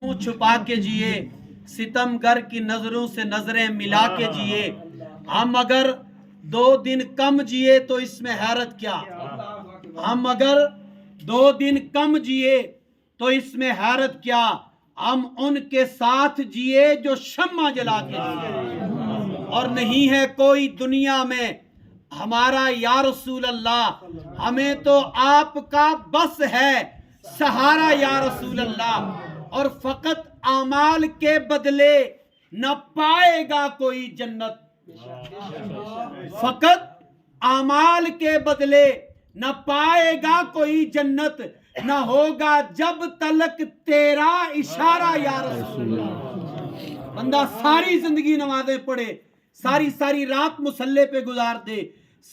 منہ چھپا کے جیے، ستم گر کی نظروں سے نظریں ملا کے جیے. ہم اگر 2 دن کم جیے تو اس میں حیرت کیا. ہم اگر 2 دن کم جیے تو اس میں حیرت کیا. ہم ان کے ساتھ جیے جو شمع جلا کے جیے. اور نہیں ہے کوئی دنیا میں ہمارا یا رسول اللہ، ہمیں تو آپ کا بس ہے سہارا یا رسول اللہ. اور فقط اعمال کے بدلے نہ پائے گا کوئی جنت. فقط اعمال کے بدلے نہ پائے گا کوئی جنت، نہ ہوگا جب تلک تیرا اشارہ یا رسول اللہ. بندہ ساری زندگی نمازیں پڑھے، ساری رات مصلی پہ گزار دے،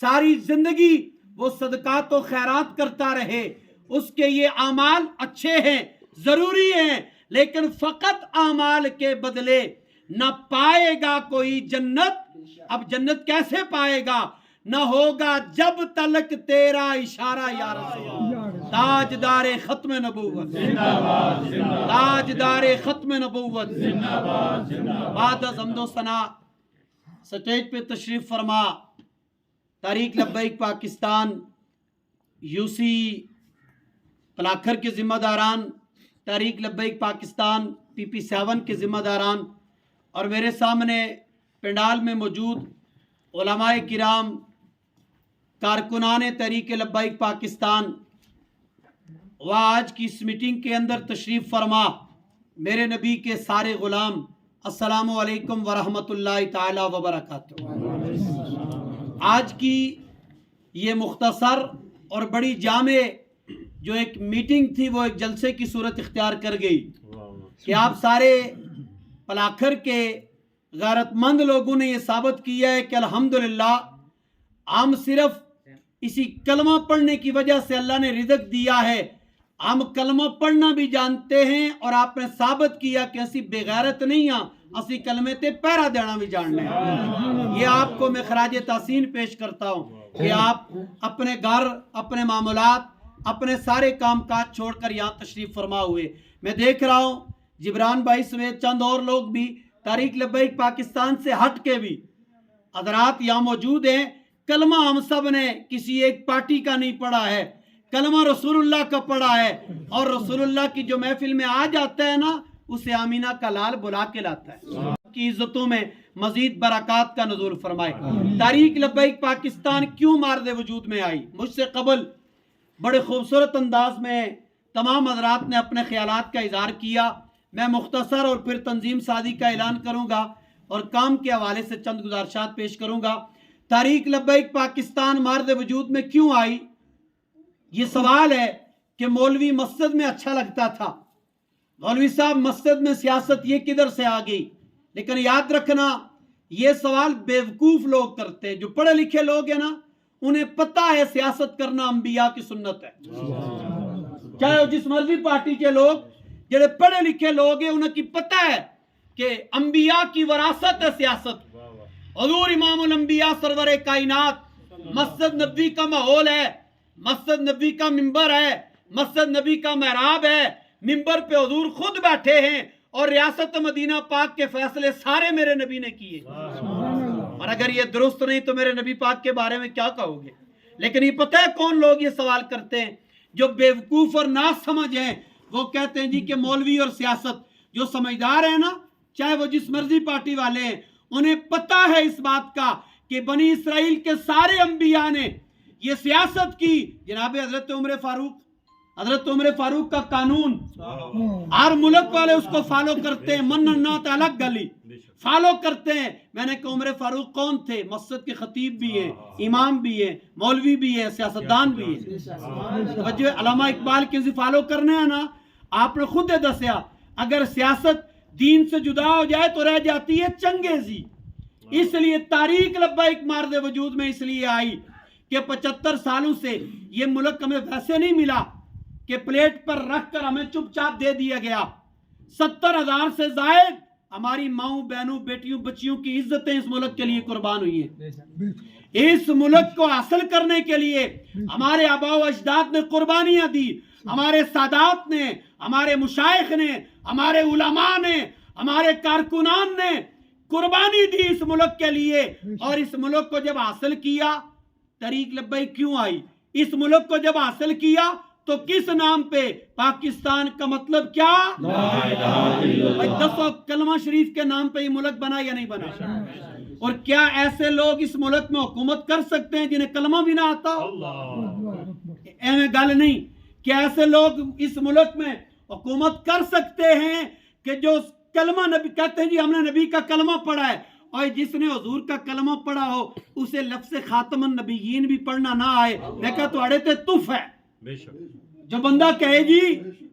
ساری زندگی وہ صدقات و خیرات کرتا رہے، اس کے یہ اعمال اچھے ہیں، ضروری ہیں، لیکن فقط اعمال کے بدلے نہ پائے گا کوئی جنت. اب جنت کیسے پائے گا؟ نہ ہوگا جب تلک تیرا اشارہ یا رسول اللہ. تاجدار ختم نبوت، تاجدار ختم نبوت. بعد از حمد و ثنا سٹیج پہ تشریف فرما تحریک لبیک پاکستان یوسی پلاکھر کے ذمہ داران، تحریک لبیک پاکستان PP7 کے ذمہ داران، اور میرے سامنے پنڈال میں موجود علماء کرام، کارکنان تحریک لبیک پاکستان، و آج کی اس میٹنگ کے اندر تشریف فرما میرے نبی کے سارے غلام، السلام علیکم ورحمۃ اللہ تعالی وبرکاتہ. آج کی یہ مختصر اور بڑی جامع جو ایک میٹنگ تھی وہ ایک جلسے کی صورت اختیار کر گئی کہ آپ سارے پلاکھر کے غیرت مند لوگوں نے یہ ثابت کیا ہے کہ الحمدللہ ہم صرف اسی کلمہ پڑھنے کی وجہ سے اللہ نے رزق دیا ہے. ہم کلمہ پڑھنا بھی جانتے ہیں، اور آپ نے ثابت کیا کہ اسی بغیرت نہیں ہاں، اسی کلمے تے پیرا دینا بھی جاننے ہیں. یہ آپ کو میں خراج تحسین پیش کرتا ہوں کہ آپ اپنے گھر، اپنے معاملات، اپنے سارے کام کاج چھوڑ کر یہاں تشریف فرما ہوئے. میں دیکھ رہا ہوں جبران بھائی سمیت چند اور لوگ بھی تحریک لبیک پاکستان سے ہٹ کے بھی حضرات یہاں موجود ہیں. کلمہ ہم سب نے کسی ایک پارٹی کا نہیں پڑھا ہے، کلمہ رسول اللہ کا پڑھا ہے، اور رسول اللہ کی جو محفل میں آ جاتا ہے نا، اسے آمینہ کا لال بلا کے لاتا ہے. کی عزتوں میں مزید برکات کا نزول فرمائے. تحریک لبیک پاکستان کیوں مارد وجود میں آئی؟ مجھ سے قبل بڑے خوبصورت انداز میں تمام حضرات نے اپنے خیالات کا اظہار کیا. میں مختصر اور پھر تنظیم سازی کا اعلان کروں گا اور کام کے حوالے سے چند گزارشات پیش کروں گا. تحریک لبیک پاکستان مارد وجود میں کیوں آئی؟ یہ سوال ہے کہ مولوی مسجد میں اچھا لگتا تھا، مولوی صاحب مسجد میں سیاست یہ کدھر سے آ گئی؟ لیکن یاد رکھنا یہ سوال بیوقوف لوگ کرتے ہیں. جو پڑھے لکھے لوگ ہیں نا، انہیں پتہ ہے سیاست کرنا انبیاء کی سنت ہے. چاہے وہ جس مرضی پارٹی کے لوگ، جڑے پڑھے لکھے لوگ ہیں، انہیں کی پتہ ہے کہ انبیاء کی وراثت ہے سیاست. حضور امام الانبیاء سرور کائنات، مسجد نبوی کا ماحول ہے، مسجد نبوی کا منبر ہے، مسجد نبی کا محراب ہے، منبر پہ حضور خود بیٹھے ہیں، اور ریاست مدینہ پاک کے فیصلے سارے میرے نبی نے کیے. اور اگر یہ درست نہیں تو میرے نبی پاک کے بارے میں کیا کہو گے؟ لیکن یہ پتہ ہے کون لوگ یہ سوال کرتے ہیں؟ جو بیوقوف اور نا سمجھ ہیں. وہ کہتے ہیں جی کہ مولوی اور سیاست، جو سمجھدار ہیں نا، چاہے وہ جس مرضی پارٹی والے ہیں، انہیں پتہ ہے اس بات کا کہ بنی اسرائیل کے سارے انبیاء نے یہ سیاست کی. جناب حضرت عمر فاروق کا قانون ہر ملک والے اس کو فالو کرتے ہیں. مننات الگ گلی فالو کرتے ہیں. میں نے کہا عمر فاروق کون تھے؟ مسجد کے خطیب بھی ہیں، امام بھی ہیں، مولوی بھی ہیں، سیاستدان بھی ہیں. جو علامہ اقبال کے فالو کرنے ہیں نا، آپ نے خود دسیا اگر سیاست دین سے جدا ہو جائے تو رہ جاتی ہے چنگیزی. اس لیے تحریک لبیک مارد وجود میں اس لیے آئی کہ 75 سالوں سے یہ ملک ہمیں ویسے نہیں ملا کہ پلیٹ پر رکھ کر ہمیں چپ چاپ دے دیا گیا. 70,000 سے زائد ہماری ماؤں بہنوں بیٹیوں بچیوں کی عزتیں اس ملک کے لیے قربان ہوئی ہیں. اس ملک کو حاصل کرنے کے لیے ہمارے آباء و اجداد نے قربانیاں دی. ہمارے سادات نے، ہمارے مشائخ نے، ہمارے علماء نے، ہمارے کارکنان نے قربانی دی اس ملک کے لیے. اور اس ملک کو جب حاصل کیا، طریق لبیک کیوں آئی؟ اس ملک کو جب حاصل کیا تو کس نام پہ؟ پاکستان کا مطلب کیا؟ دسو کلمہ شریف کے نام پہ یہ ملک بنا یا نہیں بنا؟ اور کیا ایسے لوگ اس ملک میں حکومت کر سکتے ہیں جنہیں کلمہ بھی نہ آتا؟ ایویں گل نہیں کہ ایسے لوگ اس ملک میں حکومت کر سکتے ہیں کہ جو کلمہ نبی کہتے ہیں جی ہم نے نبی کا کلمہ پڑھا ہے، اور جس نے حضور کا کلمہ پڑھا ہو اسے لفظ خاتم النبیین بھی پڑھنا نہ آئے، میں کہا تو اڑے تے تف ہے. جو بندہ کہے جی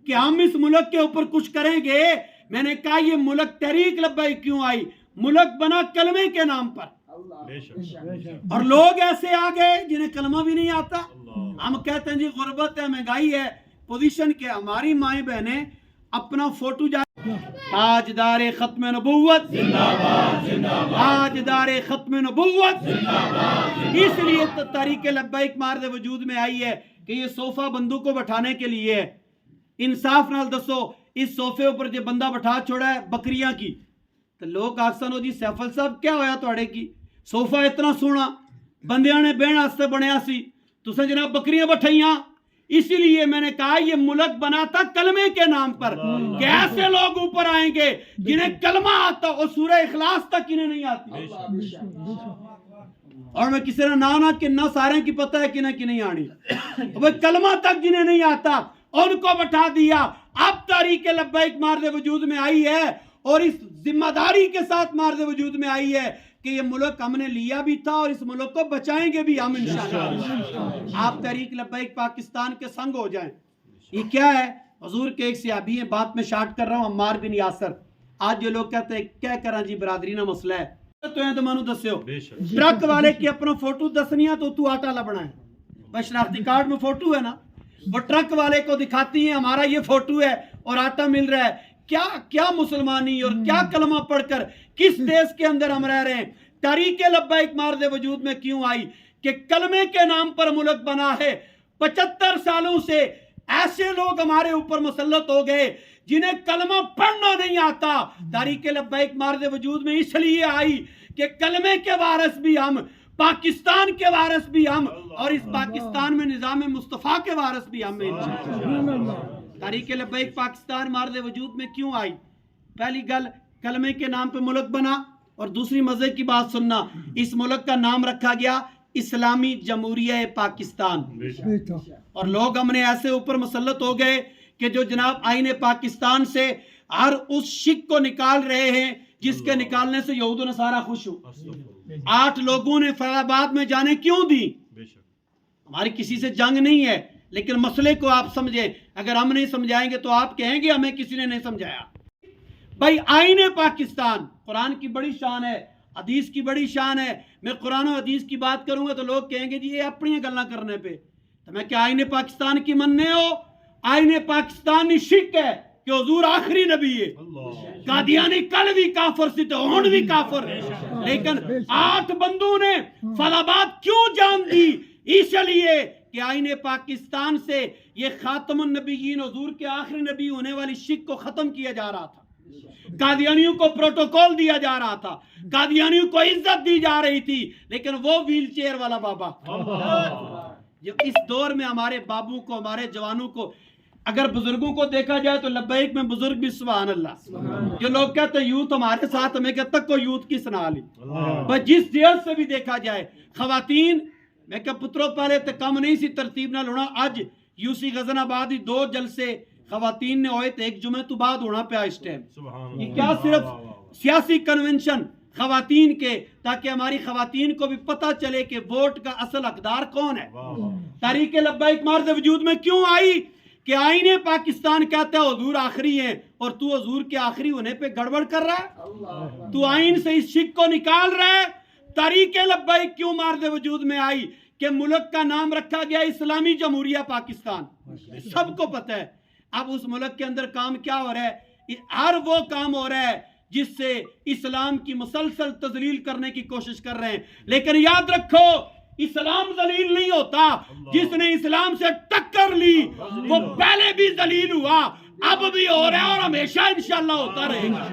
کہ ہم اس ملک کے اوپر کچھ کریں گے، میں نے کہا یہ ملک تحریک لبیک کیوں آئی؟ ملک بنا کلمے کے نام پر، اور لوگ ایسے آ گئے جنہیں کلمہ بھی نہیں آتا. ہم کہتے ہیں جی غربت ہے، مہنگائی ہے، پوزیشن کے. ہماری مائیں بہنیں اپنا فوٹو تاجدار ختم نبوت تاجدار ختم نبوت. اس لیے تحریک لبیک مارد وجود میں آئی ہے کہ یہ صوفہ بندوں کو بٹھانے کے لیے ہے. انصاف نال دسو اس صوفے اوپر جو بندہ بٹھا چھوڑا ہے بکریاں کی، تو لوگ آکسن ہو جی سیفل صاحب کیا ہویا توڑے کی؟ صوفہ اتنا سونا بندیاں نے بہن آستے بنیا سی، تسے جناب بکریاں بٹھائیاں. اسی لیے میں نے کہا یہ ملک بنا تھا کلمے کے نام پر کہ ایسے لوگ اوپر آئیں گے جنہیں کلمہ آتا اور سورہ اخلاص تک انہیں نہیں آتی. اور میں کسی نے نہ کہ نہ سارے کی پتہ ہے کہ نہیں آنی، وہ کلمہ تک جنہیں نہیں آتا ان کو بٹھا دیا. اب تحریک لبیک مارد وجود میں آئی ہے اور اس ذمہ داری کے ساتھ مارد وجود میں آئی ہے کہ یہ ملک ہم نے لیا بھی تھا اور اس ملک کو بچائیں گے بھی ہم انشاءاللہ. آپ تحریک لبیک پاکستان کے سنگ ہو جائیں. یہ کیا ہے؟ حضور کے ایک صحابی ہیں، بات میں شارٹ کر رہا ہوں، عمار بن یاسر. آج جو لوگ کہتے ہیں کیا کریں جی برادری نہ مسئلہ ہے تو ہیں تو مانو دسیو ٹرک والے کی اپنا فوٹو دسنیا تو آٹا لبنا ہے. بھائی شناختی کارڈ میں فوٹو ہے نا، وہ ٹرک والے کو دکھاتی ہیں ہمارا یہ فوٹو ہے اور آٹا مل رہا ہے. کیا مسلمانی اور کیا کلمہ پڑھ کر کس دیش کے اندر ہم رہ رہے ہیں؟ تحریک لبیک مارد وجود میں کیوں آئی کہ کلمے کے نام پر ملک بنا ہے. 75 سالوں سے ایسے لوگ ہمارے اوپر مسلط ہو گئے جنہیں کلمہ پڑھنا نہیں آتا. تحریک لبیک مارد وجود میں اس لیے آئی کہ کلمے کے وارث بھی ہم، پاکستان کے وارث بھی ہم، اور اس پاکستان میں نظام مصطفیٰ کے وارث بھی ہم. تحریک لبیک پاکستان مارد وجود میں کیوں آئی؟ پہلی گل کلمے کے نام پہ ملک بنا، اور دوسری مزے کی بات سننا، اس ملک کا نام رکھا گیا اسلامی جمہوریہ پاکستان. اور لوگ ہم نے ایسے اوپر مسلط ہو گئے کہ جو جناب آئین پاکستان سے ہر اس شک کو نکال رہے ہیں جس کے نکالنے سے یہود و نصارہ خوش ہو. 8 لوگوں نے فیض آباد میں جانے کیوں دی؟ ہماری کسی سے جنگ نہیں ہے، لیکن مسئلے کو آپ سمجھیں. اگر ہم نہیں سمجھائیں گے تو آپ کہیں گے ہمیں کسی نے نہیں سمجھایا. بھائی آئین پاکستان قرآن کی بڑی شان ہے، حدیث کی بڑی شان ہے. میں قرآن و حدیث کی بات کروں گا تو لوگ کہیں گے جی یہ اپنی گلنا کرنے پہ. تو میں کیا آئین پاکستان کی مننے ہو؟ آئین پاکستانی شک ہے کہ حضور آخری نبی ہے. قادیانی کل بھی کافر سی تو ہون بھی کافر. لیکن 8 بندوں نے فیض آباد کیوں جان دی؟ اس لیے کہ آئین پاکستان سے یہ خاتم النبیین حضور کے آخری نبی ہونے والی شک کو ختم کیا جا رہا تھا. قادیانیوں کو پروٹوکول دیا جا رہا تھا، قادیانیوں کو عزت دی جا رہی تھی، لیکن وہ ویل چیئر والا بابا. جو اس دور میں ہمارے بابوں کو، ہمارے جوانوں کو، اگر بزرگوں کو دیکھا جائے تو لبیک میں بزرگ بھی سبحان اللہ. جو لوگ کہتے ہیں یوتھ ہمارے ساتھ، ہمیں کہتا کو یوتھ کی سنا لی. بس جس جیل سے بھی دیکھا جائے خواتین، میں کہ پتروں پہلے تے کم نہیں سی ترتیب نہ لونا. آج یوسی غزن آبادی 2 جلسے خواتین نے ہوئے تھے، ایک جمعہ تو بعد ہونا پہ اس ٹائم. یہ کیا صرف سیاسی کنونشن خواتین کے تاکہ ہماری خواتین کو بھی پتہ چلے کہ ووٹ کا اصل حقدار کون ہے. تحریک لبیک مارد وجود میں کیوں آئی کہ آئین پاکستان کہتا ہے حضور آخری ہیں اور تو حضور کے آخری ہونے پہ گڑبڑ کر رہا ہے، تو آئین سے اس شک کو نکال رہا ہے. تحریک لبیک کیوں مارد وجود میں آئی کہ ملک کا نام رکھا گیا اسلامی جمہوریہ پاکستان. سب کو پتہ ہے اب اس ملک کے اندر کام کیا ہو رہا ہے. ہر وہ کام ہو رہا ہے جس سے اسلام کی مسلسل تذلیل کرنے کی کوشش کر رہے ہیں. لیکن یاد رکھو اسلام ذلیل نہیں ہوتا. جس نے اسلام سے ٹکر لی وہ پہلے بھی ذلیل ہوا, اب بھی ہو رہا ہے اور ہمیشہ انشاءاللہ ہوتا رہے گا.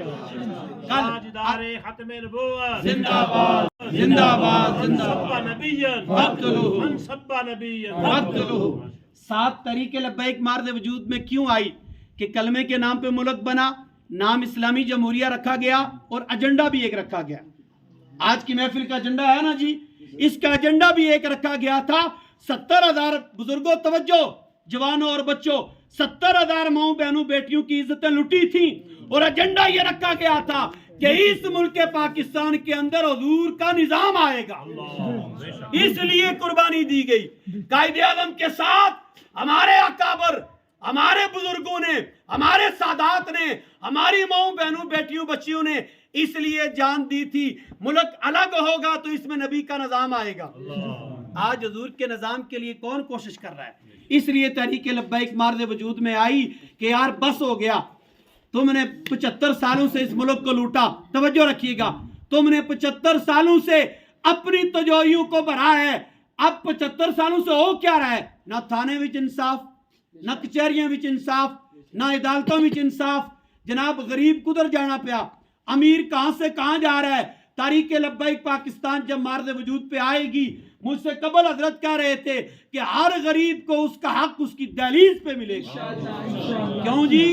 تاجدار ختم نبوت زندہ باد زندہ باد زندہ باد. من سب نبی 7 طریق لبیک مارد وجود میں کیوں آئی کہ کلمے کے نام پہ ملک بنا, نام اسلامی جمہوریہ رکھا گیا اور ایجنڈا بھی ایک رکھا گیا. آج کی محفل کا ایجنڈا ہے نا جی, اس کا ایجنڈا بھی ایک رکھا گیا تھا. 70,000 بزرگوں توجہ, جوانوں اور بچوں, 70,000 ماؤں بہنوں بیٹیوں کی عزتیں لٹی تھیں اور ایجنڈا یہ رکھا گیا تھا کہ اس ملک پاکستان کے اندر حضور کا نظام آئے گا. اس لیے قربانی دی گئی. قائد اعظم کے ساتھ ہمارے اکابر, ہمارے بزرگوں نے, ہمارے سادات نے, ہماری ماؤں بہنوں بیٹیوں بچیوں نے اس لیے جان دی تھی ملک الگ ہوگا تو اس میں نبی کا نظام آئے گا. آج حضور کے نظام کے لیے کون کوشش کر رہا ہے؟ اس لیے تحریک لبیک مارد وجود میں آئی کہ یار بس ہو گیا, تم نے 75 سالوں سے اس ملک کو لوٹا. توجہ رکھیے گا, تم نے 75 سالوں سے اپنی تجویوں کو بڑھا ہے. اب 75 سالوں سے ہو کیا رہا ہے؟ نہ تھانے وچ انصاف, نہ کچہریاں وچ انصاف, نہ عدالتوں وچ انصاف. جناب غریب کدھر جانا پیا, امیر کہاں سے کہاں جا رہا ہے. تحریک لبیک پاکستان جب مارد وجود پہ آئے گی, مجھ سے قبل حضرت کہہ رہے تھے کہ ہر غریب کو اس کا حق اس کی دہلیز پہ ملے گا. کیوں جی؟